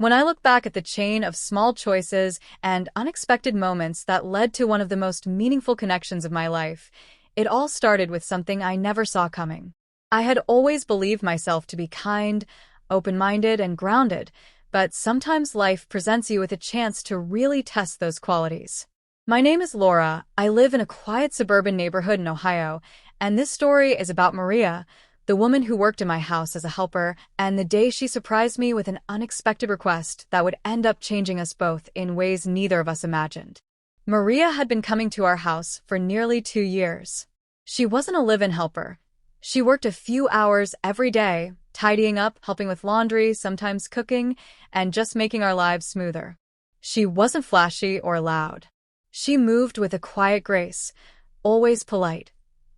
When I look back at the chain of small choices and unexpected moments that led to one of the most meaningful connections of my life, it all started with something I never saw coming. I had always believed myself to be kind, open-minded, and grounded, but sometimes life presents you with a chance to really test those qualities. My name is Laura. I live in a quiet suburban neighborhood in Ohio, and this story is about Maria, the woman who worked in my house as a helper, and the day she surprised me with an unexpected request that would end up changing us both in ways neither of us imagined. Maria had been coming to our house for nearly 2 years. She wasn't a live-in helper. She worked a few hours every day, tidying up, helping with laundry, sometimes cooking, and just making our lives smoother. She wasn't flashy or loud. She moved with a quiet grace, always polite,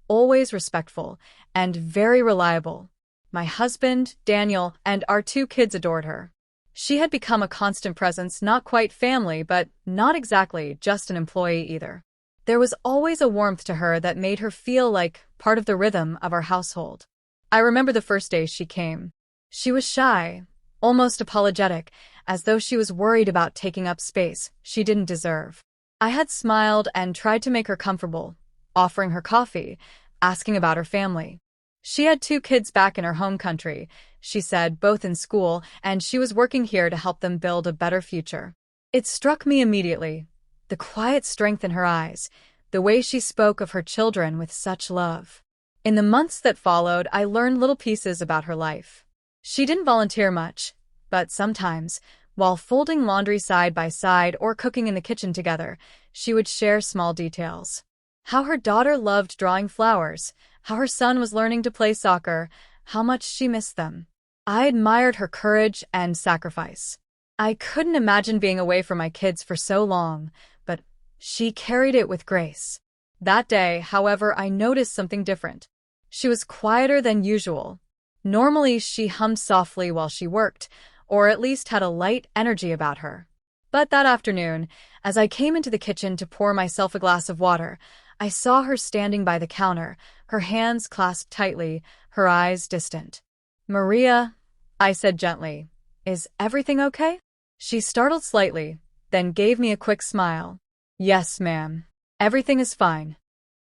always respectful, and very reliable. My husband, Daniel, and our 2 kids adored her. She had become a constant presence, not quite family, but not exactly just an employee either. There was always a warmth to her that made her feel like part of the rhythm of our household. I remember the first day she came. She was shy, almost apologetic, as though she was worried about taking up space she didn't deserve. I had smiled and tried to make her comfortable, offering her coffee, asking about her family. She had 2 kids back in her home country, she said, both in school, and she was working here to help them build a better future. It struck me immediately, the quiet strength in her eyes, the way she spoke of her children with such love. In the months that followed, I learned little pieces about her life. She didn't volunteer much, but sometimes, while folding laundry side by side or cooking in the kitchen together, she would share small details. How her daughter loved drawing flowers, how her son was learning to play soccer, how much she missed them. I admired her courage and sacrifice. I couldn't imagine being away from my kids for so long, but she carried it with grace. That day, however, I noticed something different. She was quieter than usual. Normally, she hummed softly while she worked, or at least had a light energy about her. But that afternoon, as I came into the kitchen to pour myself a glass of water, I saw her standing by the counter, her hands clasped tightly, her eyes distant. "Maria," I said gently, "is everything okay?" She startled slightly, then gave me a quick smile. "Yes, ma'am. Everything is fine."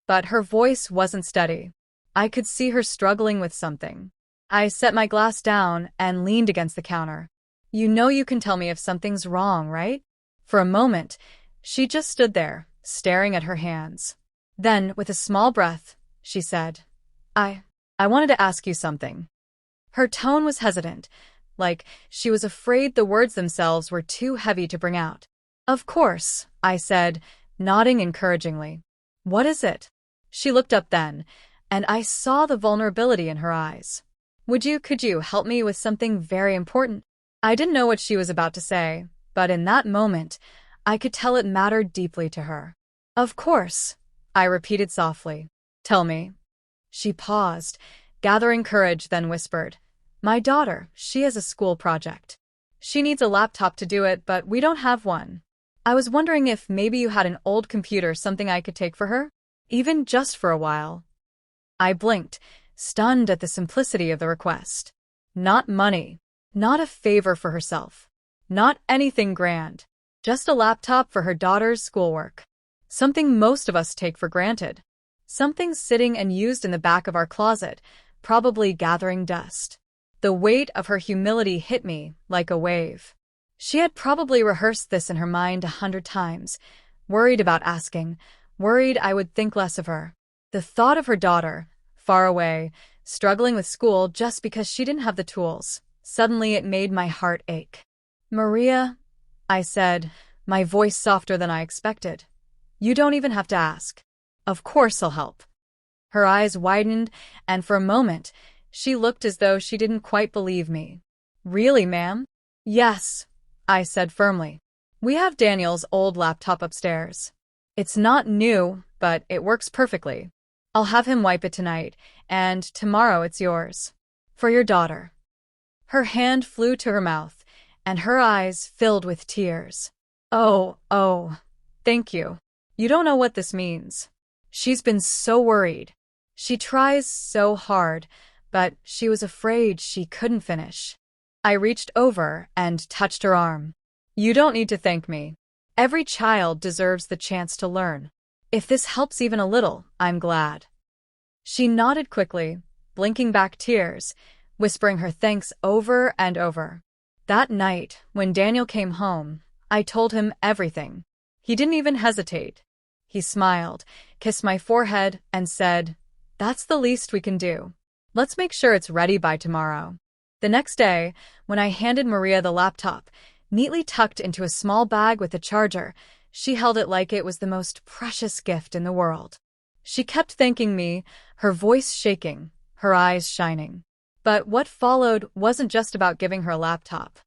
But her voice wasn't steady. I could see her struggling with something. I set my glass down and leaned against the counter. "You know you can tell me if something's wrong, right?" For a moment, she just stood there, staring at her hands. Then, with a small breath, she said, I wanted to ask you something." Her tone was hesitant, like she was afraid the words themselves were too heavy to bring out. "Of course," I said, nodding encouragingly. "What is it?" She looked up then, and I saw the vulnerability in her eyes. Could you help me with something very important?" I didn't know what she was about to say, but in that moment, I could tell it mattered deeply to her. "Of course," I repeated softly. "Tell me." She paused, gathering courage, then whispered, "My daughter, she has a school project. She needs a laptop to do it, but we don't have one. I was wondering if maybe you had an old computer, something I could take for her? Even just for a while." I blinked, stunned at the simplicity of the request. Not money, not a favor for herself, not anything grand, just a laptop for her daughter's schoolwork. Something most of us take for granted. Something sitting and used in the back of our closet, probably gathering dust. The weight of her humility hit me like a wave. She had probably rehearsed this in her mind 100 times, worried about asking, worried I would think less of her. The thought of her daughter, far away, struggling with school just because she didn't have the tools, suddenly it made my heart ache. "Maria," I said, my voice softer than I expected. "You don't even have to ask. Of course I'll help." Her eyes widened, and for a moment, she looked as though she didn't quite believe me. "Really, ma'am?" "Yes," I said firmly. "We have Daniel's old laptop upstairs. It's not new, but it works perfectly. I'll have him wipe it tonight, and tomorrow it's yours. For your daughter." Her hand flew to her mouth, and her eyes filled with tears. Oh, thank you. You don't know what this means. She's been so worried. She tries so hard, but she was afraid she couldn't finish." I reached over and touched her arm. "You don't need to thank me. Every child deserves the chance to learn. If this helps even a little, I'm glad." She nodded quickly, blinking back tears, whispering her thanks over and over. That night, when Daniel came home, I told him everything. He didn't even hesitate. He smiled, kissed my forehead, and said, "That's the least we can do. Let's make sure it's ready by tomorrow." The next day, when I handed Maria the laptop, neatly tucked into a small bag with a charger, she held it like it was the most precious gift in the world. She kept thanking me, her voice shaking, her eyes shining. But what followed wasn't just about giving her a laptop.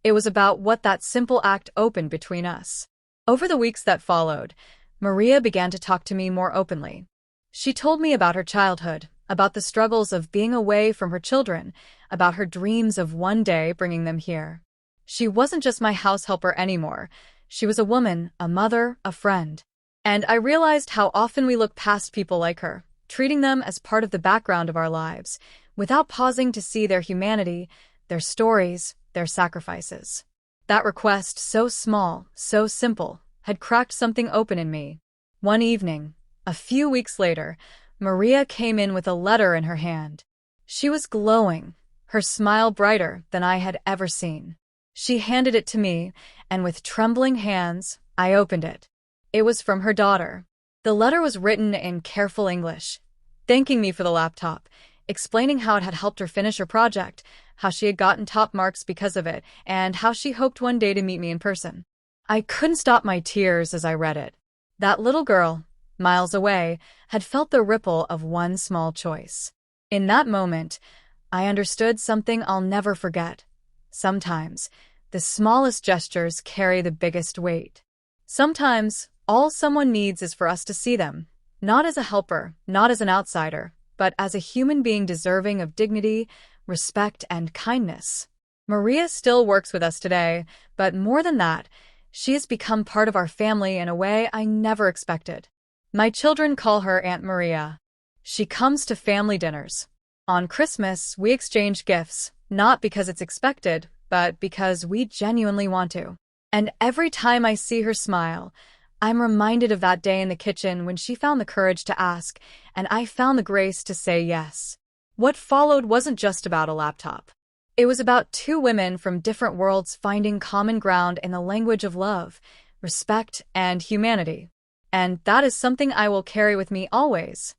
It was about what that simple act opened between us. Over the weeks that followed, Maria began to talk to me more openly. She told me about her childhood, about the struggles of being away from her children, about her dreams of one day bringing them here. She wasn't just my house helper anymore. She was a woman, a mother, a friend. And I realized how often we look past people like her, treating them as part of the background of our lives, without pausing to see their humanity, their stories, their sacrifices. That request, so small, so simple, had cracked something open in me. One evening, a few weeks later, Maria came in with a letter in her hand. She was glowing, her smile brighter than I had ever seen. She handed it to me, and with trembling hands, I opened it. It was from her daughter. The letter was written in careful English, thanking me for the laptop, explaining how it had helped her finish her project, how she had gotten top marks because of it, and how she hoped one day to meet me in person. I couldn't stop my tears as I read it. That little girl, miles away, had felt the ripple of one small choice. In that moment, I understood something I'll never forget. Sometimes, the smallest gestures carry the biggest weight. Sometimes, all someone needs is for us to see them, not as a helper, not as an outsider, but as a human being deserving of dignity, respect, and kindness. Maria still works with us today, but more than that, she has become part of our family in a way I never expected. My children call her Aunt Maria. She comes to family dinners. On Christmas, we exchange gifts, not because it's expected, but because we genuinely want to. And every time I see her smile, I'm reminded of that day in the kitchen when she found the courage to ask, and I found the grace to say yes. What followed wasn't just about a laptop. It was about two women from different worlds finding common ground in the language of love, respect, and humanity. And that is something I will carry with me always.